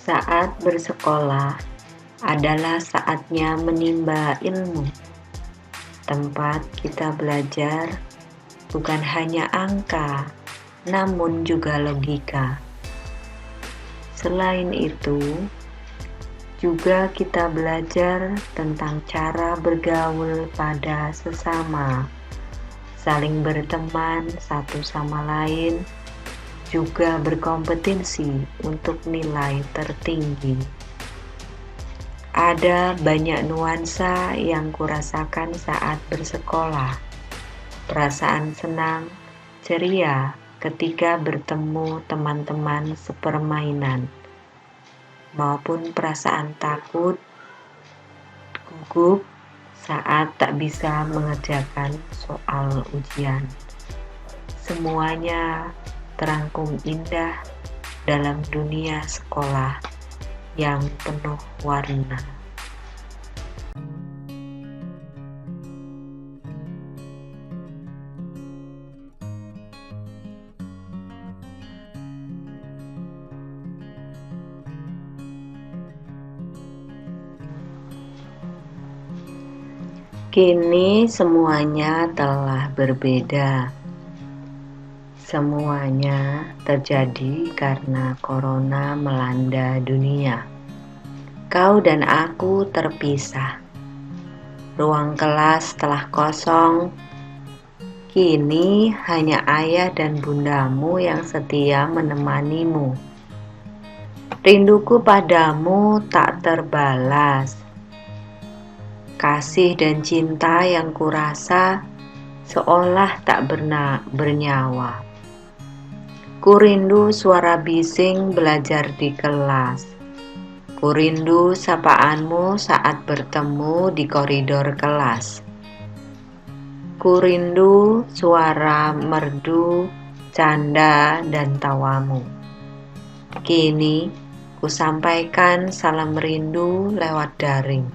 Saat bersekolah adalah saatnya menimba ilmu, tempat kita belajar bukan hanya angka, namun juga logika. Selain itu, juga kita belajar tentang cara bergaul pada sesama, saling berteman satu sama lain, juga berkompetisi untuk nilai tertinggi. Ada banyak nuansa yang kurasakan saat bersekolah. Perasaan senang, ceria ketika bertemu teman-teman sepermainan, maupun perasaan takut, gugup saat tak bisa mengerjakan soal ujian. Semuanya terangkum indah dalam dunia sekolah yang penuh warna. Kini semuanya telah berbeda. Semuanya terjadi karena corona melanda dunia. Kau dan aku terpisah. Ruang kelas telah kosong. Kini hanya ayah dan bundamu yang setia menemanimu. Rinduku padamu tak terbalas. Kasih dan cinta yang kurasa seolah tak bernyawa. Ku rindu suara bising belajar di kelas. Ku rindu sapaanmu saat bertemu di koridor kelas. Ku rindu suara merdu, canda, dan tawamu. Kini ku sampaikan salam rindu lewat daring.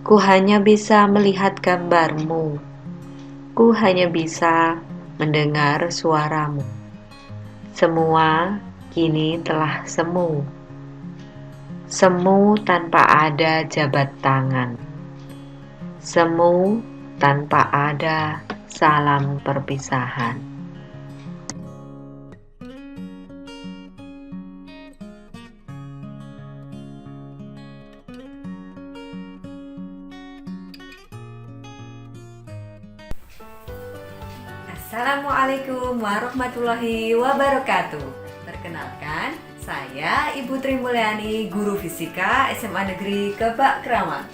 Ku hanya bisa melihat gambarmu. Ku hanya bisa mendengar suaramu. Semua kini telah semu. Semu tanpa ada jabat tangan. Semu tanpa ada salam perpisahan. Assalamualaikum warahmatullahi wabarakatuh. Perkenalkan, saya Ibu Tri Mulyani, Guru Fisika SMA Negeri Kebak Kramat.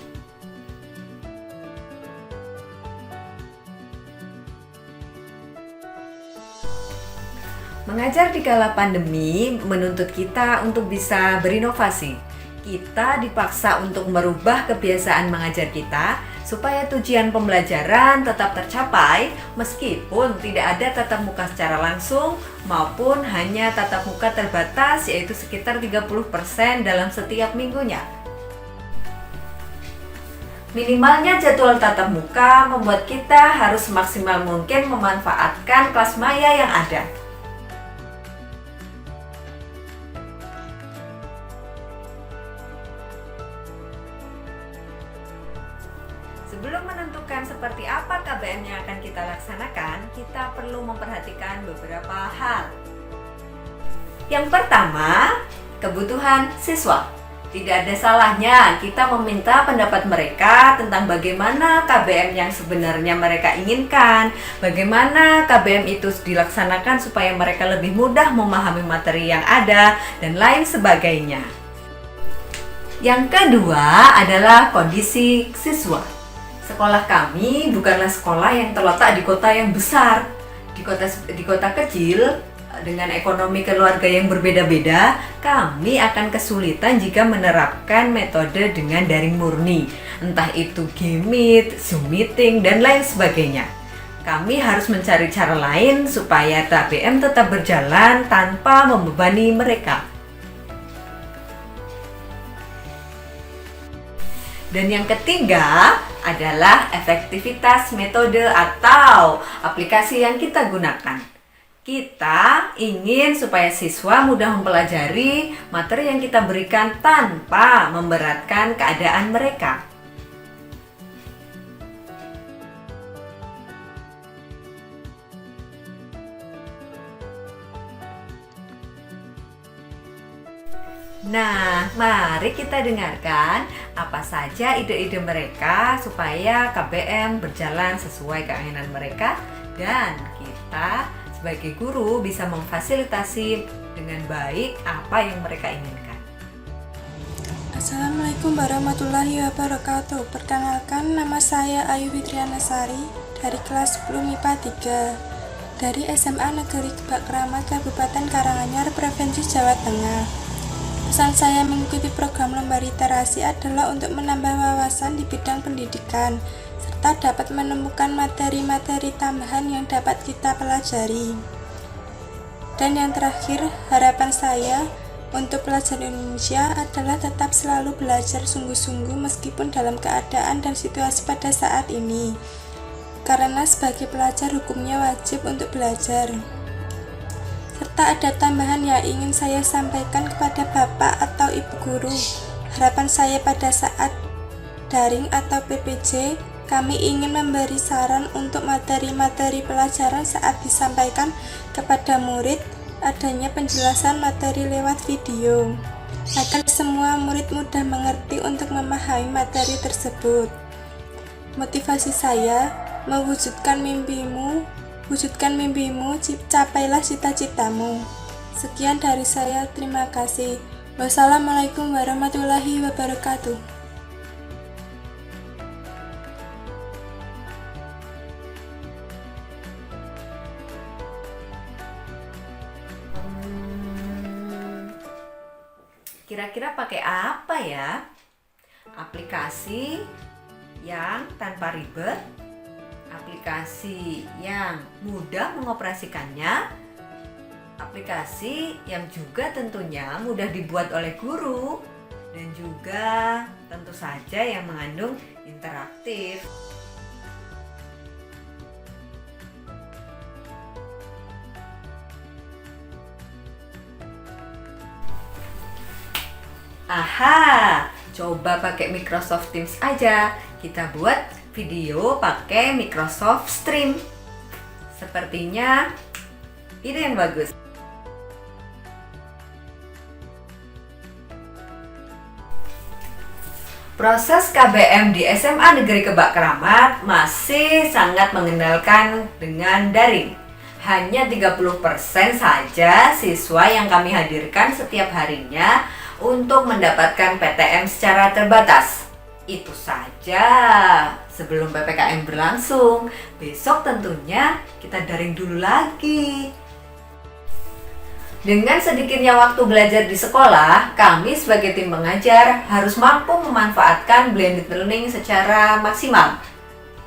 Mengajar di kala pandemi menuntut kita untuk bisa berinovasi. Kita dipaksa untuk merubah kebiasaan mengajar kita supaya tujuan pembelajaran tetap tercapai meskipun tidak ada tatap muka secara langsung maupun hanya tatap muka terbatas, yaitu sekitar 30% dalam setiap minggunya. Minimalnya jadwal tatap muka membuat kita harus semaksimal mungkin memanfaatkan kelas maya yang ada. Sebelum menentukan seperti apa KBM yang akan kita laksanakan, kita perlu memperhatikan beberapa hal. Yang pertama, kebutuhan siswa. Tidak ada salahnya kita meminta pendapat mereka tentang bagaimana KBM yang sebenarnya mereka inginkan, bagaimana KBM itu dilaksanakan supaya mereka lebih mudah memahami materi yang ada, dan lain sebagainya. Yang kedua adalah kondisi siswa. Sekolah kami bukanlah sekolah yang terletak di kota yang besar. Di kota kecil dengan ekonomi keluarga yang berbeda-beda, kami akan kesulitan jika menerapkan metode dengan daring murni, entah itu Game Meet, Zoom Meeting, dan lain sebagainya. Kami harus mencari cara lain supaya KBM tetap berjalan tanpa membebani mereka. Dan yang ketiga adalah efektivitas metode atau aplikasi yang kita gunakan. Kita ingin supaya siswa mudah mempelajari materi yang kita berikan tanpa memberatkan keadaan mereka. Nah, mari kita dengarkan apa saja ide-ide mereka supaya KBM berjalan sesuai keinginan mereka dan kita sebagai guru bisa memfasilitasi dengan baik apa yang mereka inginkan. Assalamualaikum warahmatullahi wabarakatuh. Perkenalkan, nama saya Ayu Fitriana Sari dari kelas 10 MIPA 3 dari SMA Negeri Gebak Keramat, Kabupaten Karanganyar, Provinsi Jawa Tengah. Pesan saya mengikuti program lomba literasi adalah untuk menambah wawasan di bidang pendidikan, serta dapat menemukan materi-materi tambahan yang dapat kita pelajari. Dan yang terakhir, harapan saya untuk pelajar Indonesia adalah tetap selalu belajar sungguh-sungguh meskipun dalam keadaan dan situasi pada saat ini, karena sebagai pelajar hukumnya wajib untuk belajar. Serta ada tambahan yang ingin saya sampaikan kepada Bapak atau Ibu Guru. Harapan saya pada saat daring atau PPJ, kami ingin memberi saran untuk materi-materi pelajaran saat disampaikan kepada murid, adanya penjelasan materi lewat video, agar semua murid mudah mengerti untuk memahami materi tersebut. Motivasi saya, mewujudkan mimpimu, capailah cita-citamu. Sekian dari saya, terima kasih. Wassalamualaikum warahmatullahi wabarakatuh. Kira-kira pakai apa ya? Aplikasi yang tanpa ribet, aplikasi yang mudah mengoperasikannya, aplikasi yang juga tentunya mudah dibuat oleh guru, dan juga tentu saja yang mengandung interaktif. Aha, coba pakai Microsoft Teams aja. Kita buat video pakai Microsoft Stream. Sepertinya ide yang bagus. Proses KBM di SMA Negeri Gebak Keramat masih sangat mengandalkan dengan daring. Hanya 30% saja siswa yang kami hadirkan setiap harinya untuk mendapatkan PTM secara terbatas. Itu saja sebelum PPKM berlangsung. Besok tentunya kita daring dulu lagi. Dengan sedikitnya waktu belajar di sekolah, kami sebagai tim pengajar harus mampu memanfaatkan blended learning secara maksimal.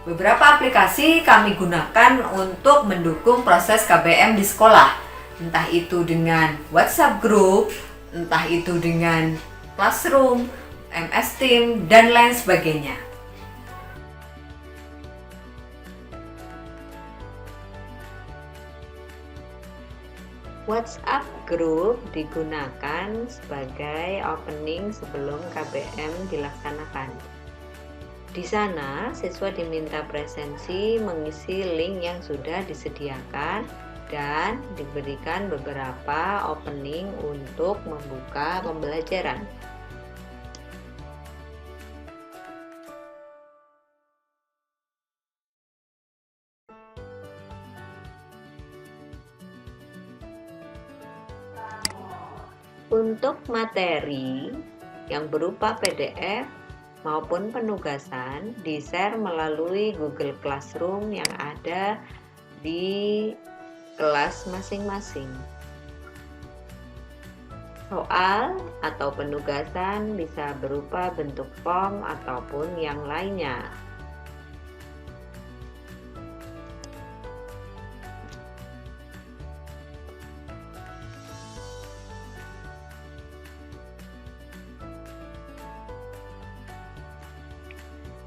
Beberapa aplikasi kami gunakan untuk mendukung proses KBM di sekolah. Entah itu dengan WhatsApp group, entah itu dengan Classroom, MS Team, dan lain sebagainya. WhatsApp Group digunakan sebagai opening sebelum KBM dilaksanakan. Di sana, siswa diminta presensi mengisi link yang sudah disediakan dan diberikan beberapa opening untuk membuka pembelajaran. Untuk materi yang berupa PDF maupun penugasan di-share melalui Google Classroom yang ada di kelas masing-masing. Soal atau penugasan bisa berupa bentuk form ataupun yang lainnya.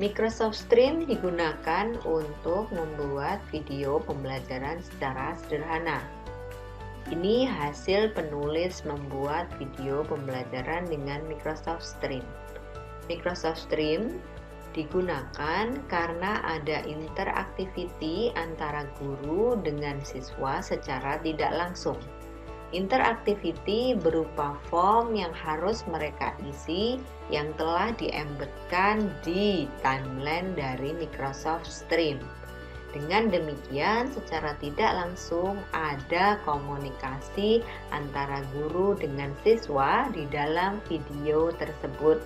Microsoft Stream digunakan untuk membuat video pembelajaran secara sederhana. Ini hasil penulis membuat video pembelajaran dengan Microsoft Stream. Microsoft Stream digunakan karena ada interaktiviti antara guru dengan siswa secara tidak langsung. Interaktiviti berupa form yang harus mereka isi yang telah diembedkan di timeline dari Microsoft Stream. Dengan demikian, secara tidak langsung ada komunikasi antara guru dengan siswa di dalam video tersebut.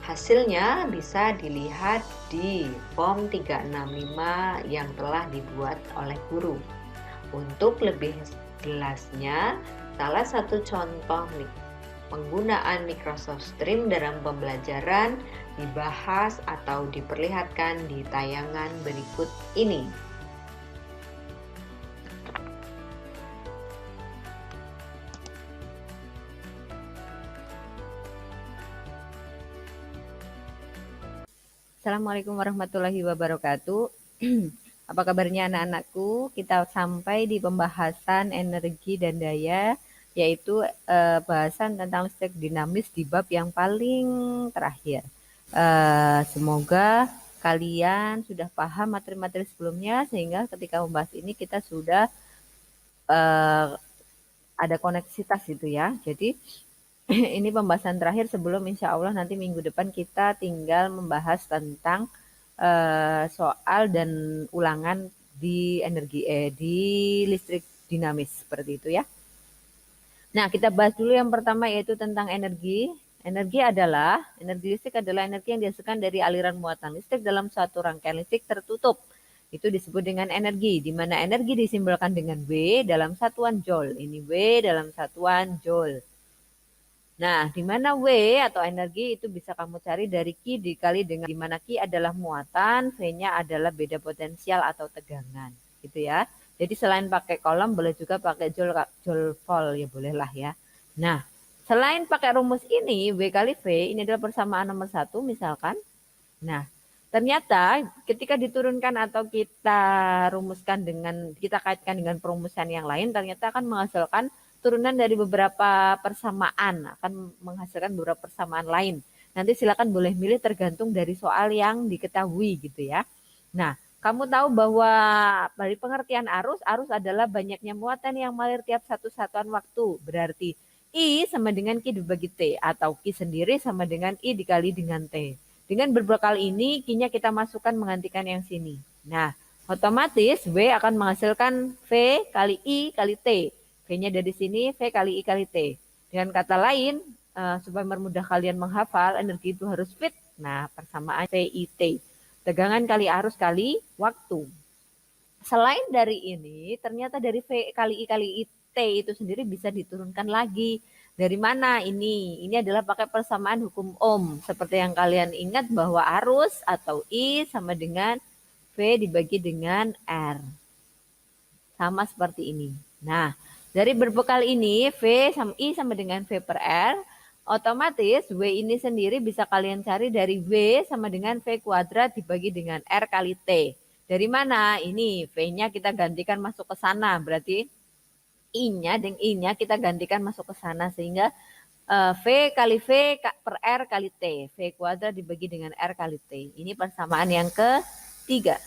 Hasilnya bisa dilihat di form 365 yang telah dibuat oleh guru. Untuk lebih jelasnya, salah satu contoh penggunaan Microsoft Stream dalam pembelajaran dibahas atau diperlihatkan di tayangan berikut ini. Assalamualaikum warahmatullahi wabarakatuh. Apa kabarnya anak-anakku? Kita sampai di pembahasan energi dan daya, yaitu bahasan tentang listrik dinamis di bab yang paling terakhir. Semoga kalian sudah paham materi-materi sebelumnya, sehingga ketika membahas ini kita sudah ada koneksitas gitu ya. Jadi ini pembahasan terakhir sebelum insya Allah nanti minggu depan kita tinggal membahas tentang soal dan ulangan di di listrik dinamis seperti itu ya. Nah, kita bahas dulu yang pertama yaitu tentang energi. Energi listrik adalah energi yang dihasilkan dari aliran muatan listrik dalam suatu rangkaian listrik tertutup. Itu disebut dengan energi, di mana energi disimbolkan dengan W dalam satuan joule. Ini W dalam satuan joule. Nah, di mana W atau energi itu bisa kamu cari dari Q dikali dengan di mana Q adalah muatan, V-nya adalah beda potensial atau tegangan, gitu ya. Jadi selain pakai kolom boleh juga pakai joule volt ya bolehlah ya. Nah, selain pakai rumus ini W kali V ini adalah persamaan nomor 1 misalkan. Nah, ternyata ketika diturunkan atau kita rumuskan dengan kita kaitkan dengan perumusan yang lain ternyata akan menghasilkan turunan dari beberapa persamaan, akan menghasilkan beberapa persamaan lain. Nanti silakan boleh milih tergantung dari soal yang diketahui gitu ya. Nah, kamu tahu bahwa dari pengertian arus adalah banyaknya muatan yang mengalir tiap satu satuan waktu. Berarti I sama dengan Q dibagi T atau Q sendiri sama dengan I dikali dengan T. Dengan berbekal ini, Q-nya kita masukkan menggantikan yang sini. Nah, otomatis W akan menghasilkan V kali I kali T. V-nya dari sini, V kali I kali T. Dengan kata lain, supaya mempermudah kalian menghafal, energi itu harus fit. Nah, persamaan VIT. Tegangan kali arus kali waktu. Selain dari ini, ternyata dari V kali I kali T itu sendiri bisa diturunkan lagi. Dari mana ini? Ini adalah pakai persamaan hukum Ohm. Seperti yang kalian ingat bahwa arus atau I sama dengan V dibagi dengan R. Sama seperti ini. Nah, dari berbekal ini, V sama I sama dengan V per R, otomatis W ini sendiri bisa kalian cari dari W sama dengan V kuadrat dibagi dengan R kali T. Dari mana? Ini V-nya kita gantikan masuk ke sana, berarti I-nya dan I-nya kita gantikan masuk ke sana, sehingga V kali V per R kali T. V kuadrat dibagi dengan R kali T. Ini persamaan yang ketiga.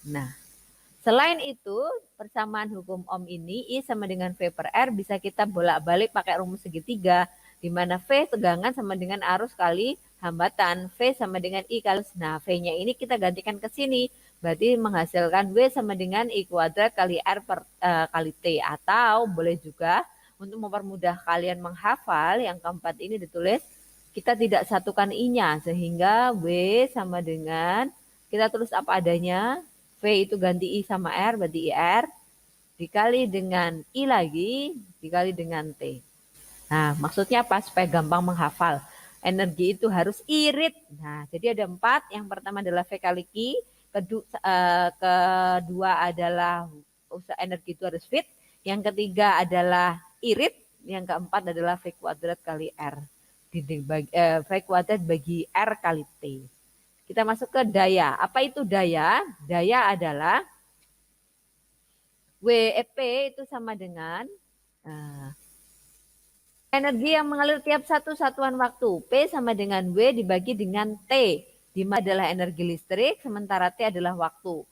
Nah, selain itu, persamaan hukum Ohm ini I sama dengan V per R bisa kita bolak-balik pakai rumus segitiga, di mana V tegangan sama dengan arus kali hambatan, V sama dengan I kali. Nah, V-nya ini kita gantikan ke sini, berarti menghasilkan W sama dengan I kuadrat kali R per, kali T. Atau boleh juga untuk mempermudah kalian menghafal, yang keempat ini ditulis, kita tidak satukan I-nya, sehingga W sama dengan, kita tulis apa adanya, V itu ganti I sama R, berarti IR, dikali dengan I lagi, dikali dengan T. Nah, maksudnya apa? Supaya gampang menghafal. Energi itu harus irit. Nah, jadi ada 4. Yang pertama adalah V kali Q, kedua adalah energi itu harus fit, yang ketiga adalah irit, yang keempat adalah V kuadrat kali R. V kuadrat bagi R kali T. Kita masuk ke daya. Apa itu daya? Daya adalah P itu sama dengan energi yang mengalir tiap satu satuan waktu. P sama dengan W dibagi dengan T, di mana adalah energi listrik, sementara T adalah waktu.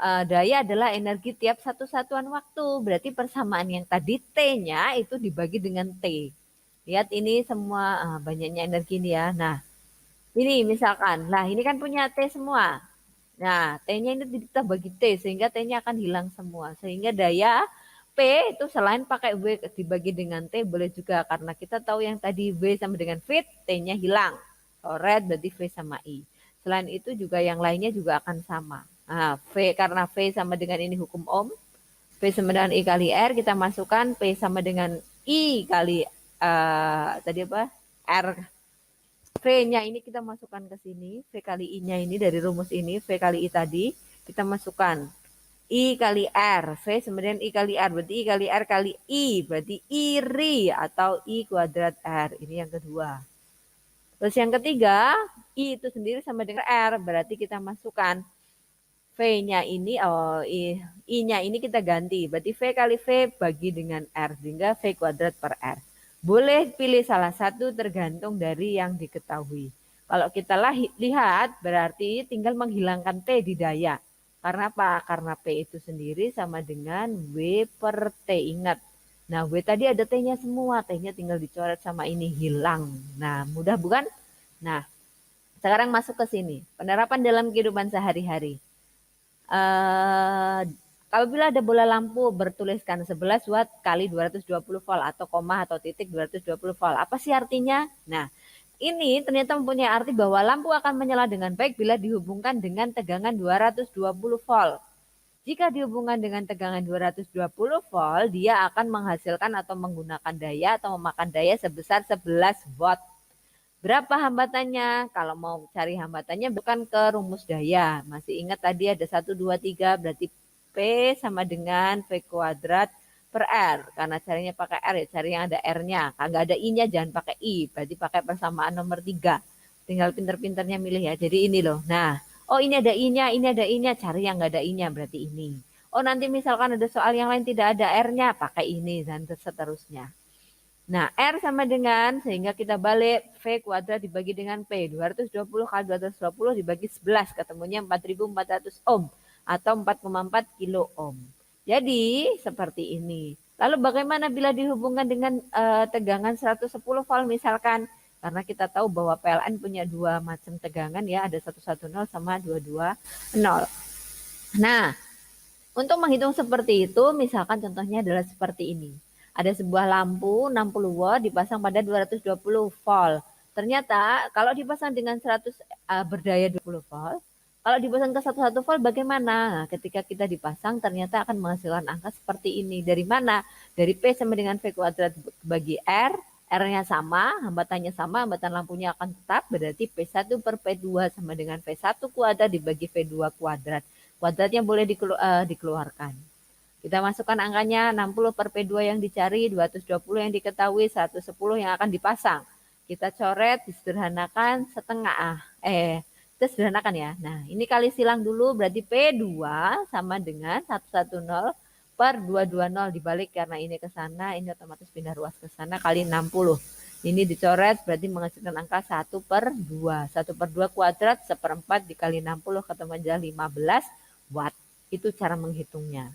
Daya adalah energi tiap satu satuan waktu. Berarti persamaan yang tadi T-nya itu dibagi dengan T. Lihat ini semua banyaknya energi ini ya. Nah, ini misalkan, lah ini kan punya T semua. Nah, T-nya ini kita bagi T sehingga T-nya akan hilang semua. Sehingga daya P itu selain pakai W dibagi dengan T boleh juga karena kita tahu yang tadi W sama dengan V, T-nya hilang. Coret berarti V sama I. Selain itu juga yang lainnya juga akan sama. Nah, V karena V sama dengan ini hukum Ohm, V sama dengan I kali R, kita masukkan P sama dengan I kali tadi apa? R. V-nya ini kita masukkan ke sini, V kali I-nya ini dari rumus ini, V kali I tadi, kita masukkan I kali R, V sama dengan I kali R, berarti I kali R kali I, berarti IRI atau I kuadrat R, ini yang kedua. Terus yang ketiga, I itu sendiri sama dengan R, berarti kita masukkan V-nya ini, I-nya ini kita ganti. Berarti V kali V bagi dengan R, sehingga V kuadrat per R. Boleh pilih salah satu tergantung dari yang diketahui. Kalau kita lihat, berarti tinggal menghilangkan T di daya. Karena apa? Karena P itu sendiri sama dengan W per T, ingat. Nah, W tadi ada T-nya semua, T-nya tinggal dicoret sama ini, hilang. Nah, mudah bukan? Nah, sekarang masuk ke sini. Penerapan dalam kehidupan sehari-hari. Apabila ada bola lampu bertuliskan 11 watt kali 220 volt atau koma atau titik 220 volt. Apa sih artinya? Nah, ini ternyata mempunyai arti bahwa lampu akan menyala dengan baik bila dihubungkan dengan tegangan 220 volt. Jika dihubungkan dengan tegangan 220 volt, dia akan menghasilkan atau menggunakan daya atau memakan daya sebesar 11 watt. Berapa hambatannya? Kalau mau cari hambatannya bukan ke rumus daya. Masih ingat tadi ada 1, 2, 3, berarti P sama dengan V kuadrat per R. Karena carinya pakai R ya, cari yang ada R-nya. Kagak ada I-nya jangan pakai I, berarti pakai persamaan nomor 3. Tinggal pinter-pinternya milih ya. Jadi ini loh. Nah, oh ini ada I-nya, ini ada I-nya, cari yang nggak ada I-nya, berarti ini. Oh nanti misalkan ada soal yang lain tidak ada R-nya, pakai ini dan seterusnya. Nah, R sama dengan, sehingga kita balik, V kuadrat dibagi dengan P. 220 kali 220 dibagi 11, ketemunya 4.400 ohm atau 4,4 kilo ohm. Jadi, seperti ini. Lalu bagaimana bila dihubungkan dengan tegangan 110 volt misalkan? Karena kita tahu bahwa PLN punya dua macam tegangan ya, ada 110 sama 220. Nah, untuk menghitung seperti itu, misalkan contohnya adalah seperti ini. Ada sebuah lampu 60 watt dipasang pada 220 volt. Ternyata kalau dipasang dengan 100 berdaya 20 volt, kalau dipasang ke 11 volt bagaimana? Nah, ketika kita dipasang ternyata akan menghasilkan angka seperti ini. Dari mana? Dari P sama dengan V kuadrat bagi R, R-nya sama, hambatannya sama, hambatan lampunya akan tetap, berarti P1 per P2 sama dengan V1 kuadrat dibagi V2 kuadrat. Kuadratnya boleh dikeluarkan. Kita masukkan angkanya 60 per P2 yang dicari, 220 yang diketahui, 110 yang akan dipasang. Kita coret, disederhanakan setengah. Kita sederhanakan ya. Nah, ini kali silang dulu berarti P2 sama dengan 110 per 220 dibalik karena ini ke sana, ini otomatis pindah ruas ke sana kali 60. Ini dicoret berarti menghasilkan angka 1 per 2. 1 per 2 kuadrat seperempat dikali 60 ketemu aja 15 watt. Itu cara menghitungnya.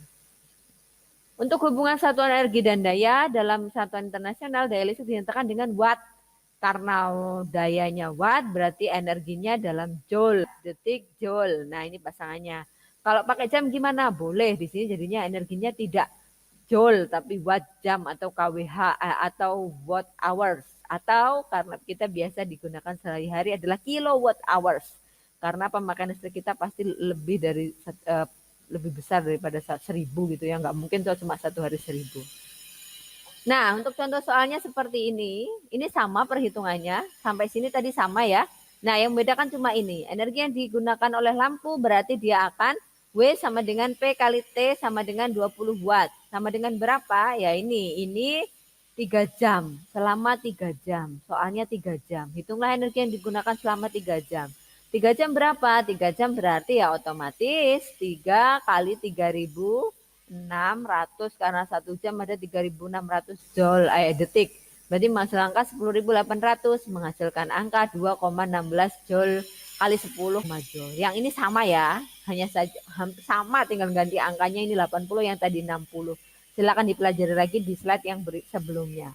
Untuk hubungan satuan energi dan daya dalam satuan internasional, daya listrik dinyatakan dengan watt. Karena dayanya watt berarti energinya dalam joule, detik joule. Nah, ini pasangannya. Kalau pakai jam gimana? Boleh. Di sini jadinya energinya tidak joule tapi watt jam atau kWh atau watt hours. Atau karena kita biasa digunakan sehari-hari adalah kilowatt hours. Karena pemakaian listrik kita pasti lebih dari lebih besar daripada 1000 gitu ya, nggak mungkin tuh cuma satu hari 1000. Nah, untuk contoh soalnya seperti ini sama perhitungannya, sampai sini tadi sama ya. Nah, yang membedakan cuma ini, energi yang digunakan oleh lampu berarti dia akan W sama dengan P kali T sama dengan 20 watt. Sama dengan berapa? Ya ini 3 jam, selama 3 jam, soalnya 3 jam. Hitunglah energi yang digunakan selama 3 jam. 3 jam berapa? 3 jam berarti ya otomatis 3 kali 3000 600 karena 1 jam ada 3.600 joule detik. Berarti menghasilkan angka 10.800 menghasilkan angka 2,16 joule kali 10 joule. Yang ini sama ya, hanya saja sama, tinggal ganti angkanya, ini 80 yang tadi 60. Silakan dipelajari lagi di slide yang sebelumnya.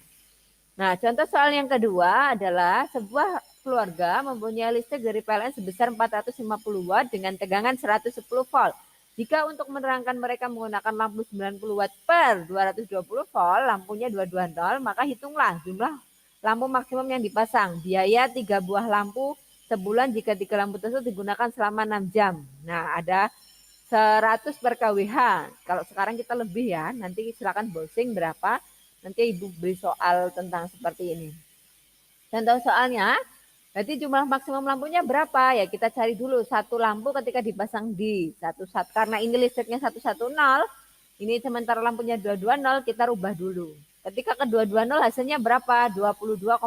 Nah, contoh soal yang kedua adalah sebuah keluarga mempunyai listrik dari PLN sebesar 450 watt dengan tegangan 110 volt. Jika untuk menerangkan mereka menggunakan lampu 90 watt per 220 volt, lampunya 220, maka hitunglah jumlah lampu maksimum yang dipasang. Biaya 3 buah lampu sebulan jika 3 lampu tersebut digunakan selama 6 jam. Nah, ada 100 per kWh. Kalau sekarang kita lebih ya, nanti silakan browsing berapa. Nanti Ibu beri soal tentang seperti ini. Contoh soalnya, berarti jumlah maksimum lampunya berapa? Ya kita cari dulu satu lampu ketika dipasang di karena ini listriknya 110, ini sementara lampunya 220, kita rubah dulu. Ketika ke 220 hasilnya berapa? 22,5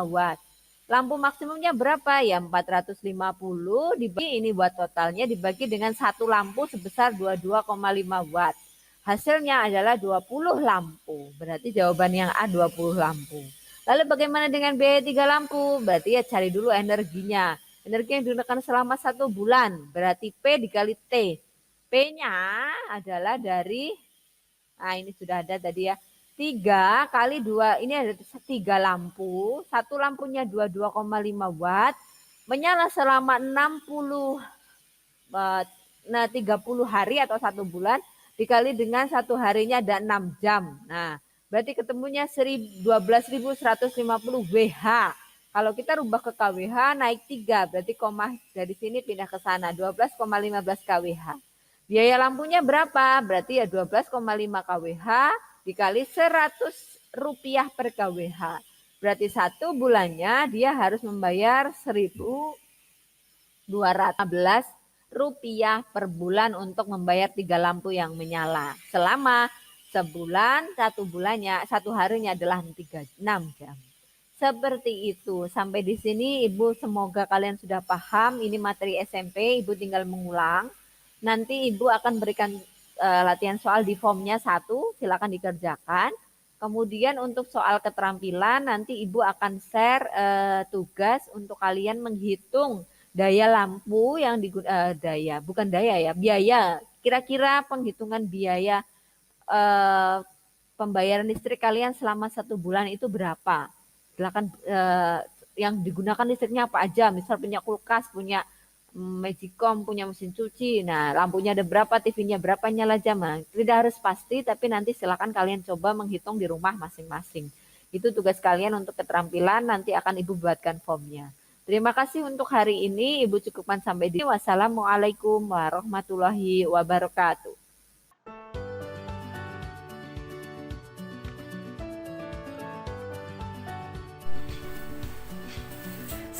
watt. Lampu maksimumnya berapa? Ya 450 dibagi, ini watt totalnya dibagi dengan satu lampu sebesar 22,5 watt. Hasilnya adalah 20 lampu. Berarti jawaban yang A 20 lampu. Lalu bagaimana dengan biaya 3 lampu? Berarti ya cari dulu energinya. Energi yang digunakan selama 1 bulan. Berarti P dikali T. P-nya adalah dari, nah ini sudah ada tadi ya. 3 kali 2, ini ada 3 lampu. Satu lampunya 22,5 watt. Menyala selama 30 hari atau 1 bulan. Dikali dengan 1 harinya ada 6 jam. Nah, berarti ketemunya 12.150 Wh. Kalau kita rubah ke kWh naik 3, berarti koma dari sini pindah ke sana, 12,15 kWh. Biaya lampunya berapa? Berarti ya 12,5 kWh dikali 100 rupiah per kWh. Berarti 1 bulannya dia harus membayar 1.215 rupiah per bulan untuk membayar 3 lampu yang menyala. Selama sebulan, 1 bulannya, 1 harinya adalah 6 jam. Seperti itu. Sampai di sini Ibu semoga kalian sudah paham. Ini materi SMP, Ibu tinggal mengulang. Nanti Ibu akan berikan latihan soal di formnya 1, silakan dikerjakan. Kemudian untuk soal keterampilan nanti Ibu akan share tugas untuk kalian menghitung daya lampu yang biaya. Kira-kira penghitungan biaya pembayaran listrik kalian selama 1 bulan itu berapa? Silakan yang digunakan listriknya apa aja? Misal punya kulkas, punya Magicom, punya mesin cuci. Nah, lampunya ada berapa, TV-nya berapa, nyala jam. Nah, tidak harus pasti, tapi nanti silakan kalian coba menghitung di rumah masing-masing. Itu tugas kalian untuk keterampilan, nanti akan Ibu buatkan formnya. Terima kasih untuk hari ini. Ibu cukupkan sampai di sini. Wassalamualaikum warahmatullahi wabarakatuh.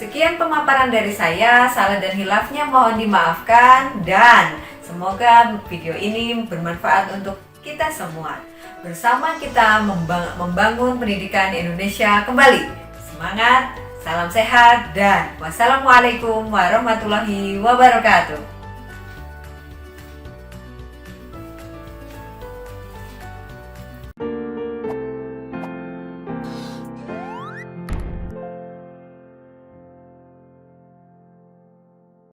Sekian pemaparan dari saya, salah dan hilafnya mohon dimaafkan, dan semoga video ini bermanfaat untuk kita semua. Bersama kita membangun pendidikan Indonesia kembali. Semangat! Salam sehat dan wassalamualaikum warahmatullahi wabarakatuh.